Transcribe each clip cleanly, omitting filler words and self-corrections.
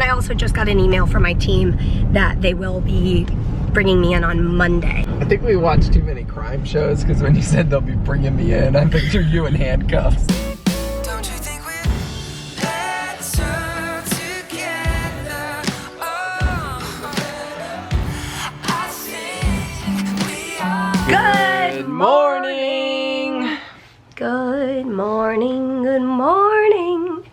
I also just got an email from my team that they will be bringing me in on Monday. I think we watched too many crime shows, because when you said they'll be bringing me in, I pictured you in handcuffs. Good morning! Good morning, good morning.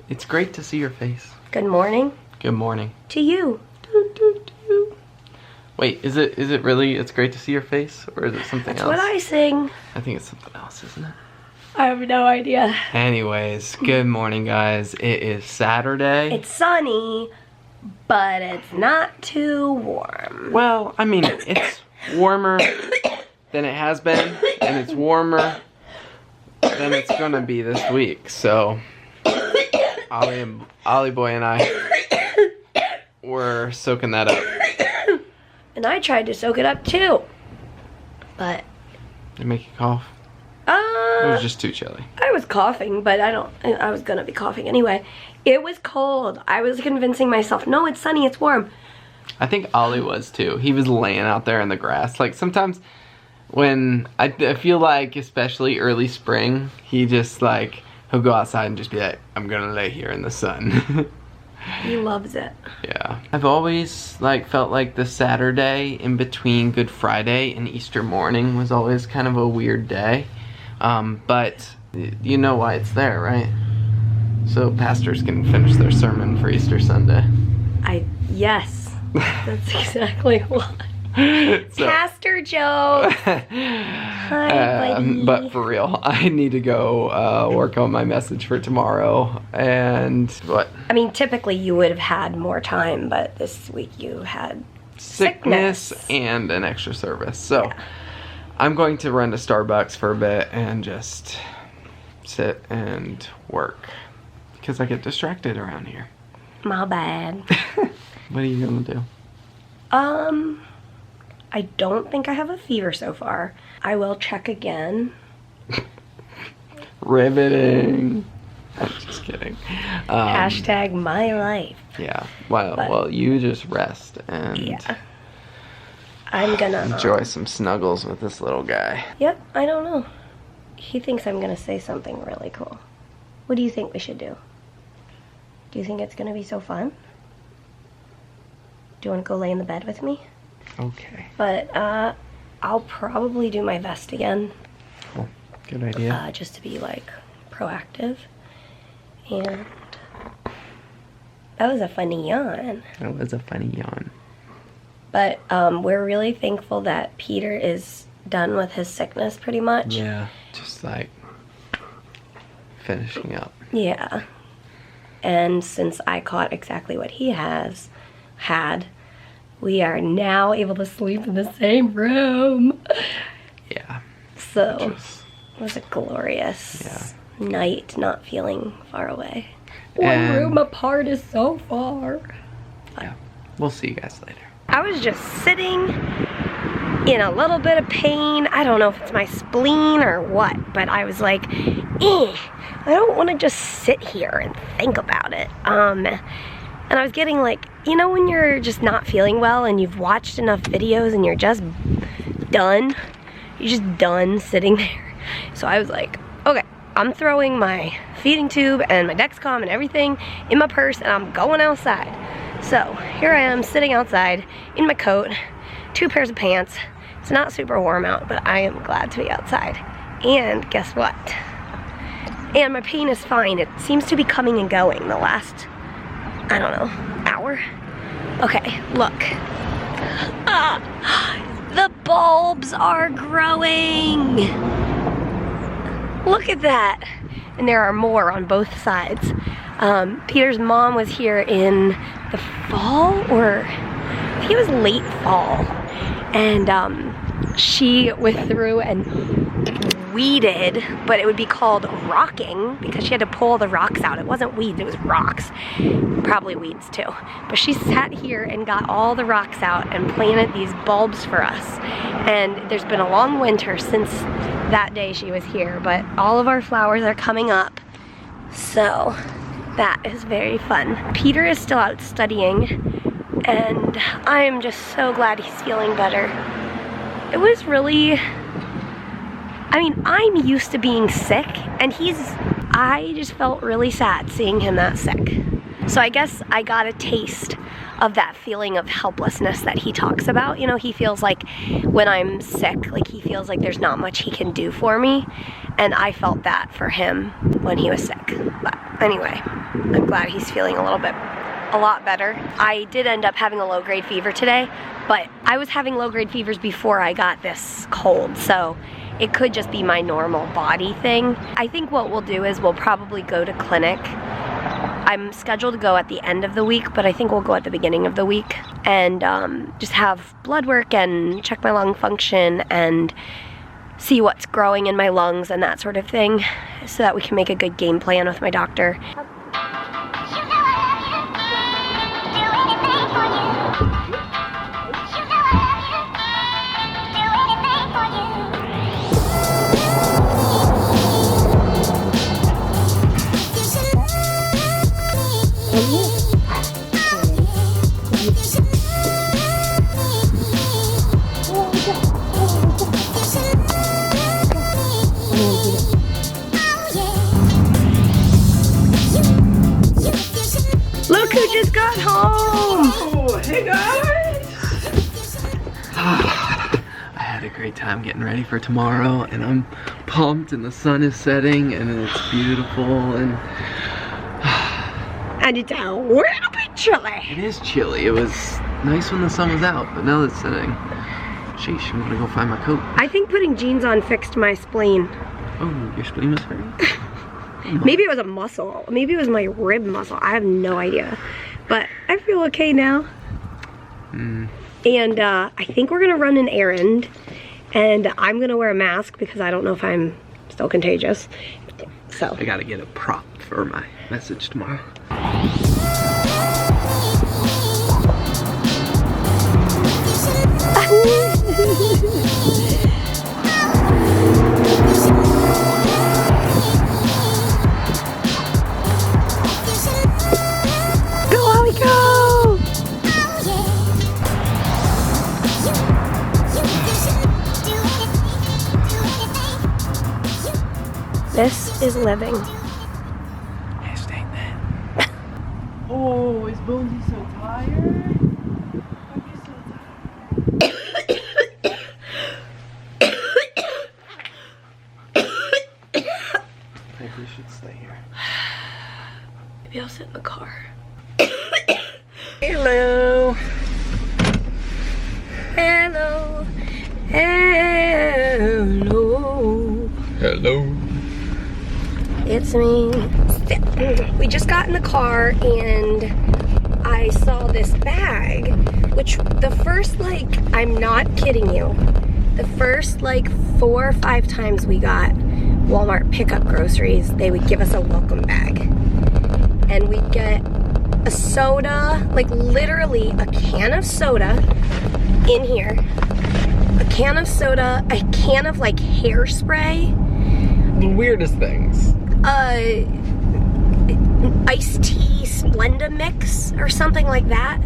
It's great to see your face. Good morning. Good morning. To you. Wait, is it really it's great to see your face, or is it something else? That's what I sing. I think it's something else, isn't it? I have no idea. Anyways, good morning, guys. It is Saturday. It's sunny, but it's not too warm. Well, I mean, it's warmer than it has been, and it's warmer than it's gonna be this week. So, Ollie boy and I were soaking that up. And I tried to soak it up too, but Did it make you cough? It was just too chilly. I was coughing, but I was gonna be coughing anyway. It was cold. I was convincing myself, no, it's sunny, it's warm. I think Ollie was too. He was laying out there in the grass. Like sometimes when I feel like, especially early spring, he just like, he'll go outside and just be like, I'm gonna lay here in the sun. He loves it. Yeah. I've always like felt like the Saturday in between Good Friday and Easter morning was always kind of a weird day. But you know why it's there, right? So pastors can finish their sermon for Easter Sunday. Yes. That's exactly why. So, Pastor Joe. Hi, buddy. but for real, I need to go work on my message for tomorrow. And what? I mean, typically you would have had more time, but this week you had Sickness and an extra service. So yeah. I'm going to run to Starbucks for a bit and just sit and work because I get distracted around here. My bad. What are you gonna do? I don't think I have a fever so far. I will check again. Riveting. I'm just kidding. Hashtag my life. Yeah. Well, you just rest and yeah. I'm gonna enjoy some snuggles with this little guy. Yep. I don't know. He thinks I'm gonna say something really cool. What do you think we should do? Do you think it's gonna be so fun? Do you want to go lay in the bed with me? Okay. But I'll probably do my vest again. Cool. Good idea. Just to be like proactive. And that was a funny yawn. That was a funny yawn. But we're really thankful that Peter is done with his sickness pretty much. Yeah. Just like finishing up. Yeah. And since I caught exactly what he had, we are now able to sleep in the same room. Yeah. So it was a glorious night not feeling far away. One room apart is so far. Yeah. We'll see you guys later. I was just sitting in a little bit of pain. I don't know if it's my spleen or what, but I was like, I don't want to just sit here and think about it. And I was getting like, you know when you're just not feeling well and you've watched enough videos and you're just done? You're just done sitting there. So I was like, okay, I'm throwing my feeding tube and my Dexcom and everything in my purse and I'm going outside. So here I am sitting outside in my coat, 2 pairs of pants. It's not super warm out, but I am glad to be outside. And guess what? And my pain is fine. It seems to be coming and going the last, I don't know, hour. Okay, look. The bulbs are growing. Look at that. And there are more on both sides. Peter's mom was here in the fall, or I think it was late fall. And she went through and weeded, but it would be called rocking because she had to pull all the rocks out. It wasn't weeds, it was rocks. Probably weeds too. But she sat here and got all the rocks out and planted these bulbs for us. And there's been a long winter since that day she was here, but all of our flowers are coming up. So That is very fun. Peter is still out studying, and I am just so glad he's feeling better. It was really, I mean, I'm used to being sick, and I just felt really sad seeing him that sick. So I guess I got a taste of that feeling of helplessness that he talks about. You know, he feels like when I'm sick, like he feels like there's not much he can do for me. And I felt that for him when he was sick. But anyway, I'm glad he's feeling a lot better. I did end up having a low-grade fever today, but I was having low-grade fevers before I got this cold, so it could just be my normal body thing. I think what we'll do is we'll probably go to clinic. I'm scheduled to go at the end of the week, but I think we'll go at the beginning of the week and just have blood work and check my lung function and see what's growing in my lungs and that sort of thing, so that we can make a good game plan with my doctor. Look who just got home! Oh, hey guys! I had a great time getting ready for tomorrow, and I'm pumped, and the sun is setting, and it's beautiful, and it's a little bit chilly. it is chilly. It was nice when the sun was out, but now it's setting. Sheesh, I'm gonna go find my coat. I think putting jeans on fixed my spleen. Oh, your spleen was hurting? Maybe it was a muscle. Maybe it was my rib muscle. I have no idea. But I feel okay now. And I think we're gonna run an errand. And I'm gonna wear a mask because I don't know if I'm still contagious. So. I gotta get a prop for my message tomorrow. This is living. Hashtag that. Oh, is Bonesy so tired? I think we should stay here. Maybe I'll sit in the car. Hello. Hello. Hello. Hello. It's me. We just got in the car and I saw this bag, which the first, like, I'm not kidding you, the first like 4 or 5 times we got Walmart pickup groceries, they would give us a welcome bag. And we'd get a soda, like literally a can of soda in here, a can of soda, a can of like hairspray. The weirdest things. Iced tea Splenda mix or something like that.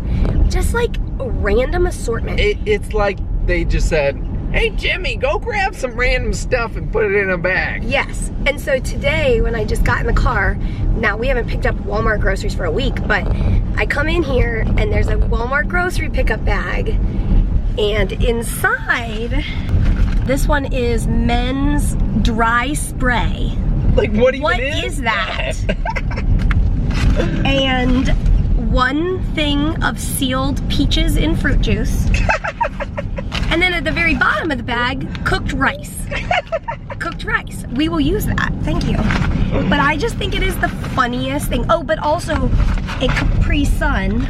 Just like a random assortment. It's like they just said, hey Jimmy, go grab some random stuff and put it in a bag. Yes, and so today when I just got in the car, now we haven't picked up Walmart groceries for a week, but I come in here and there's a Walmart grocery pickup bag, and inside, this one is men's dry spray. Like what even What is that? And one thing of sealed peaches in fruit juice. And then at the very bottom of the bag, cooked rice. Cooked rice. We will use that. Thank you. But I just think it is the funniest thing. Oh, but also a Capri Sun.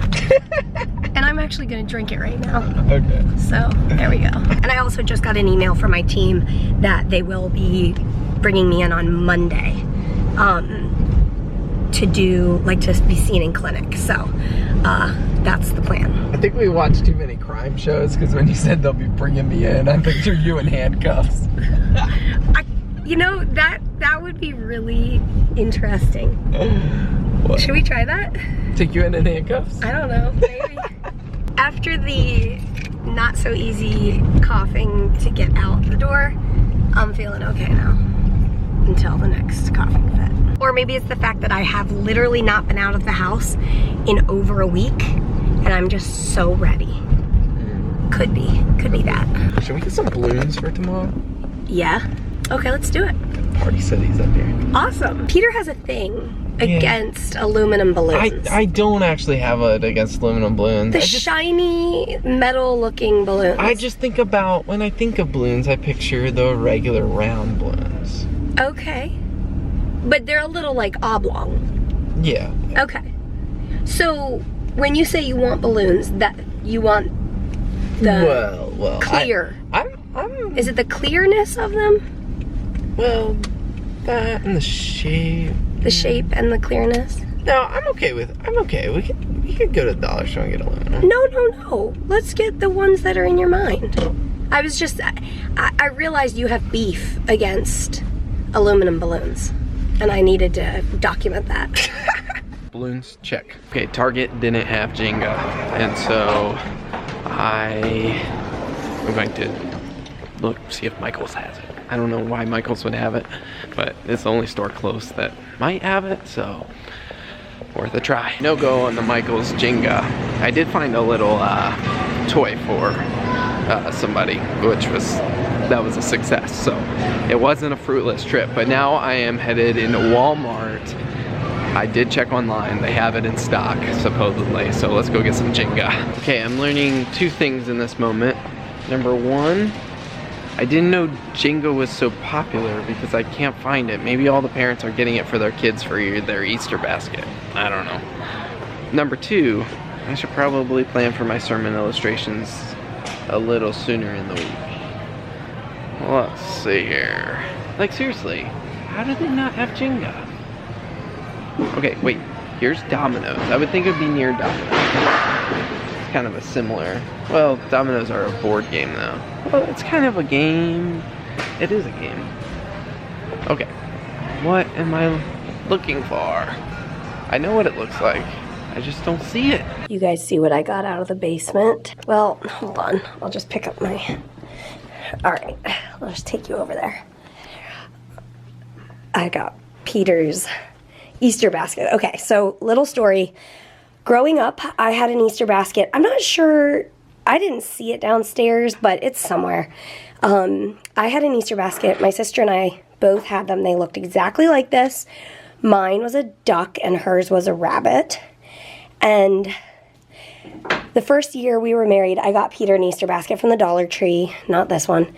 And I'm actually gonna drink it right now. Okay. So, there we go. And I also just got an email from my team that they will be bringing me in on Monday to do, like, to be seen in clinic. So, that's the plan. I think we watched too many crime shows, because when you said they'll be bringing me in, I pictured you in handcuffs. You know, that would be really interesting. What? Should we try that? Take you into handcuffs? I don't know, maybe. After the not so easy coughing to get out the door, I'm feeling okay now until the next coughing fit. Or maybe it's the fact that I have literally not been out of the house in over a week and I'm just so ready. Could be that. Should we get some balloons for tomorrow? Yeah. Okay, let's do it. Party City's up here. Awesome. Peter has a thing against aluminum balloons. I don't actually have it against aluminum balloons. The shiny metal looking balloons. I just think about, when I think of balloons, I picture the regular round balloons. Okay. But they're a little like oblong. Yeah. Okay. So when you say you want balloons, that you want the well, clear. I'm Is it the clearness of them? well, that and the shape. The shape and the clearness? No, I'm okay. We could go to the dollar store and get aluminum. No. Let's get the ones that are in your mind. I was just, I realized you have beef against aluminum balloons. And I needed to document that. Balloons, check. Okay, Target didn't have Jenga. And so I'm going to see if Michael's has it. I don't know why Michael's would have it, but it's the only store close that might have it, so worth a try. No go on the Michael's Jenga. I did find a little toy for somebody, that was a success. So it wasn't a fruitless trip, but now I am headed into Walmart. I did check online, they have it in stock, supposedly, so let's go get some Jenga. Okay, I'm learning two things in this moment. Number one, I didn't know Jenga was so popular because I can't find it. Maybe all the parents are getting it for their kids for their Easter basket. I don't know. Number two, I should probably plan for my sermon illustrations a little sooner in the week. Let's see here. Like seriously, how do they not have Jenga? Okay, wait, here's Domino's. I would think it would be near Domino's. It's kind of a similar, well, Domino's are a board game though. Well, it's kind of a game. It is a game. Okay, what am I looking for? I know what it looks like. I just don't see it. You guys see what I got out of the basement? Well, hold on. I'll just pick up my... Alright, I'll just take you over there. I got Peter's Easter basket. Okay, so little story. Growing up, I had an Easter basket. I'm not sure, I didn't see it downstairs, but it's somewhere. I had an Easter basket. My sister and I both had them. They looked exactly like this. Mine was a duck and hers was a rabbit. And the first year we were married, I got Peter an Easter basket from the Dollar Tree, not this one.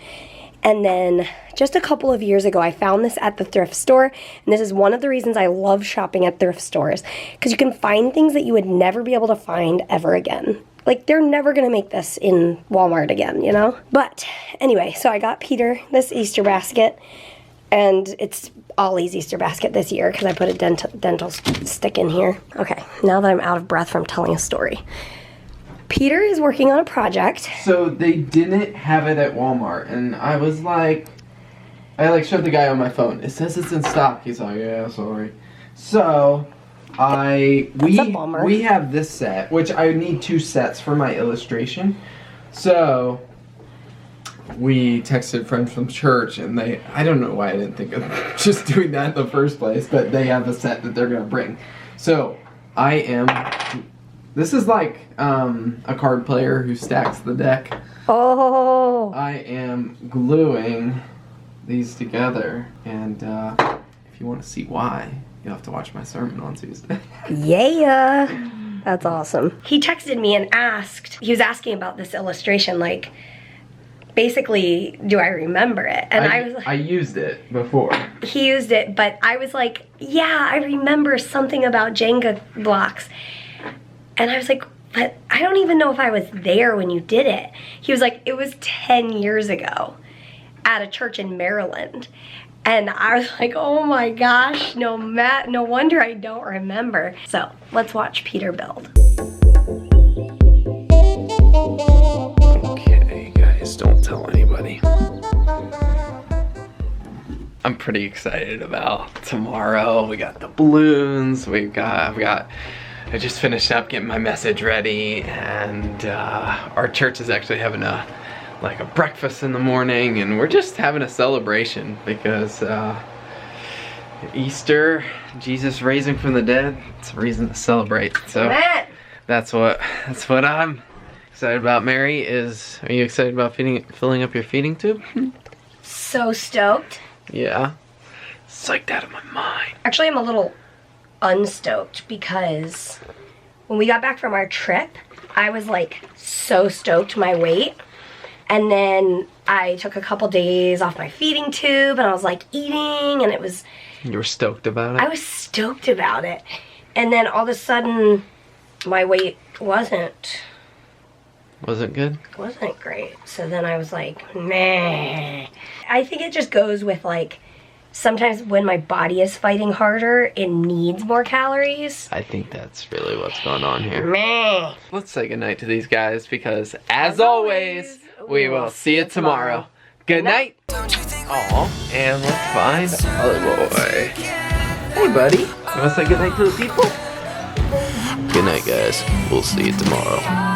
And then just a couple of years ago, I found this at the thrift store. And this is one of the reasons I love shopping at thrift stores, because you can find things that you would never be able to find ever again. Like, they're never going to make this in Walmart again, you know? But anyway, so I got Peter this Easter basket. And it's Ollie's Easter basket this year because I put a dental stick in here. Okay, now that I'm out of breath from telling a story. Peter is working on a project. So they didn't have it at Walmart, and I was like, I showed the guy on my phone. It says it's in stock. He's like, yeah, sorry. So we have this set, which I need 2 sets for my illustration. So we texted friends from church, and I don't know why I didn't think of just doing that in the first place, but they have a set that they're gonna bring. So this is like a card player who stacks the deck. Oh. I am gluing these together, and if you want to see why, you'll have to watch my sermon on Tuesday. Yeah, that's awesome. He texted me and he was asking about this illustration, like, basically, do I remember it? And I was like, I used it before. He used it, but I was like, yeah, I remember something about Jenga blocks. And I was like, but I don't even know if I was there when you did it. He was like, it was 10 years ago at a church in Maryland. And I was like, oh my gosh, no wonder I don't remember. So let's watch Peter build. Okay, guys, don't tell anybody. I'm pretty excited about tomorrow. We got the balloons. I just finished up getting my message ready, and our church is actually having a breakfast in the morning, and we're just having a celebration because Easter, Jesus rising from the dead, it's a reason to celebrate. So that's what I'm excited about. Mary, are you excited about filling up your feeding tube? So stoked. Yeah. Psyched out of my mind. Actually, I'm a little unstoked because when we got back from our trip, I was like so stoked my weight. And then I took a couple days off my feeding tube and I was like eating, and it was... You were stoked about it? I was stoked about it. And then all of a sudden, my weight wasn't good? Wasn't great. So then I was like, meh. I think it just goes with like, sometimes when my body is fighting harder, it needs more calories. I think that's really what's going on here. Meh. Let's say goodnight to these guys because, as always, we will see you tomorrow. Good night. Aw, and let's find Other Boy. Hey, buddy. You want to say goodnight to the people? Good night, guys. We'll see you tomorrow.